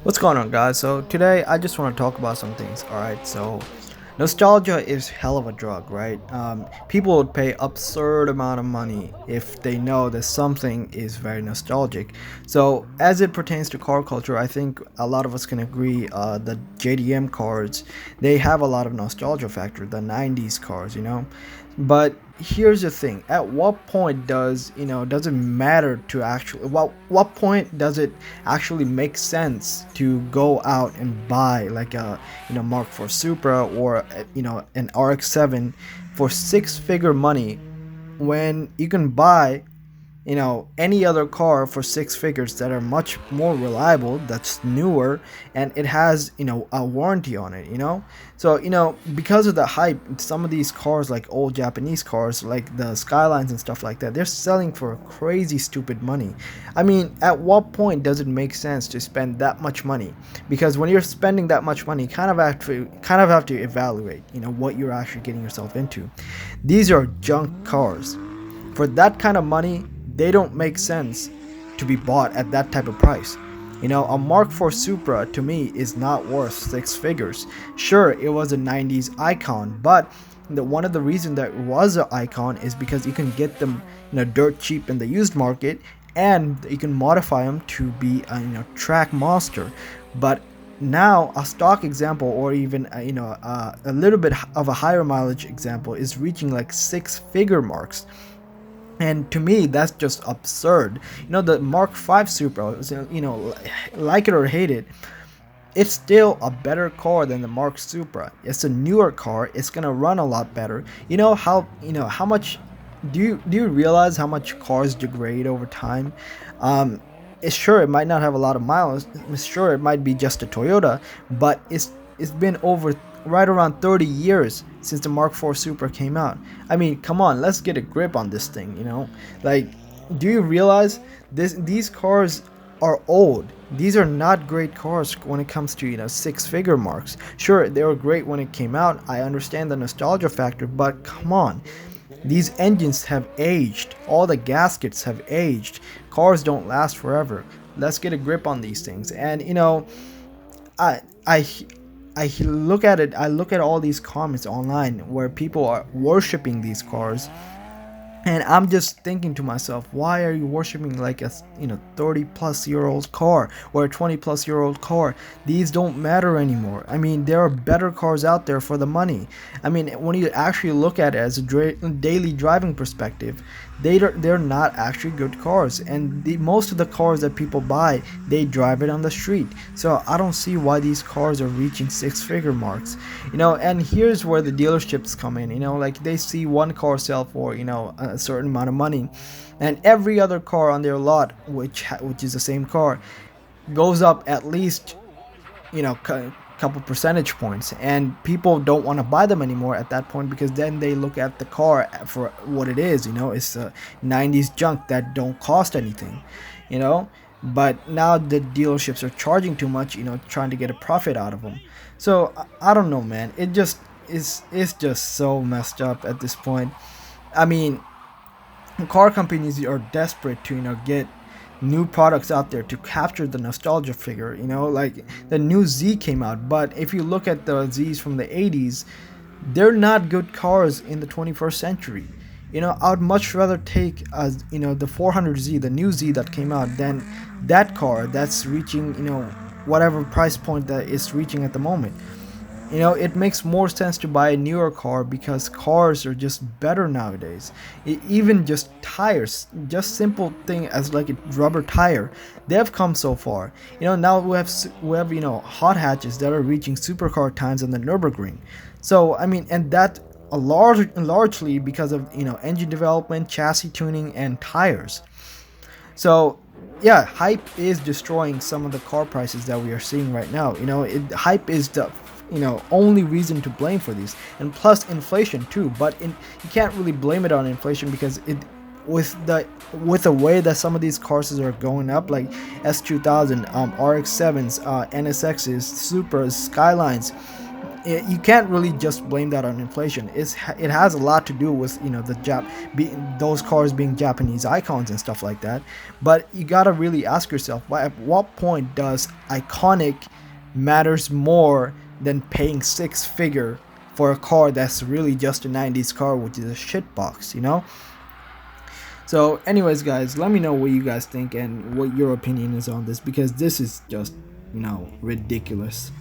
What's going on, guys? So today I just want to talk about some things. All right, so nostalgia is hell of a drug, right? People would pay absurd amount of money if they know that something is very nostalgic. So as it pertains to car culture, I think a lot of us can agree the JDM cars, they have a lot of nostalgia factor, the 90s cars, but here's the thing: at what point does it matter to actually, what point does it actually make sense to go out and buy like a Mark IV Supra or an RX-7 for six-figure money when you can buy any other car for six figures that are much more reliable, that's newer, and it has a warranty on it, so because of the hype, some of these cars, like old Japanese cars like the Skylines and stuff like that, they're selling for crazy stupid money. I mean, at what point does it make sense to spend that much money? Because when you're spending that much money, you kind of have to evaluate what you're actually getting yourself into. These are junk cars. For that kind of money, they don't make sense to be bought at that type of price. A Mark IV Supra to me is not worth six figures. Sure, it was a 90s icon, but one of the reasons that it was an icon is because you can get them dirt cheap in the used market, and you can modify them to be a track monster. But now a stock example, or even a little bit of a higher mileage example, is reaching like six-figure marks. And to me, that's just absurd. The Mark V Supra, like it or hate it, it's still a better car than the Mark Supra. It's a newer car. It's gonna run a lot better. How much do you realize how much cars degrade over time? It's sure, it might not have a lot of miles. Sure, it might be just a Toyota, but it's been over right around 30 years since the Mark IV Supra came out. I mean, come on, let's get a grip on this thing, Like, do you realize these cars are old? These are not great cars when it comes to, six-figure marks. Sure, they were great when it came out. I understand the nostalgia factor, but come on. These engines have aged. All the gaskets have aged. Cars don't last forever. Let's get a grip on these things. And I I I look at it. I look at all these comments online where people are worshiping these cars, and I'm just thinking to myself, why are you worshiping like a 30 plus year old car or a 20 plus year old car? These don't matter anymore. I mean, there are better cars out there for the money. I mean, when you actually look at it as a daily driving perspective, they're not actually good cars, and most of the cars that people buy, they drive it on the street. So I don't see why these cars are reaching six-figure marks. And here's where the dealerships come in. Like, they see one car sell for a certain amount of money, and every other car on their lot, which is the same car, goes up at least couple percentage points, and people don't want to buy them anymore at that point, because then they look at the car for what it is. It's a 90s junk that don't cost anything, but now the dealerships are charging too much, trying to get a profit out of them. So I don't know, man. It just is, it's just so messed up at this point. I mean, car companies are desperate to get new products out there to capture the nostalgia figure. Like, the new Z came out, but if you look at the Z's from the 80s, they're not good cars in the 21st century. I would much rather take the 400Z, the new Z that came out, than that car that's reaching whatever price point that it's reaching at the moment. It makes more sense to buy a newer car, because cars are just better nowadays. Even just tires, just simple thing as like a rubber tire, they have come so far. Now we have hot hatches that are reaching supercar times on the Nürburgring. So I mean, and that largely because of engine development, chassis tuning, and tires. So yeah, hype is destroying some of the car prices that we are seeing right now. Hype is the only reason to blame for these, and plus inflation too. But you can't really blame it on inflation, because with the way that some of these cars are going up, like S2000, RX-7s, NSXs, Supras, Skylines. you can't really just blame that on inflation. It has a lot to do with, you know, those cars being Japanese icons and stuff like that. But you gotta really ask yourself, at what point does iconic matters more than paying six figure for a car that's really just a 90s car, which is a shitbox, you know? So, anyways, guys, let me know what you guys think and what your opinion is on this, because this is just, you know, ridiculous.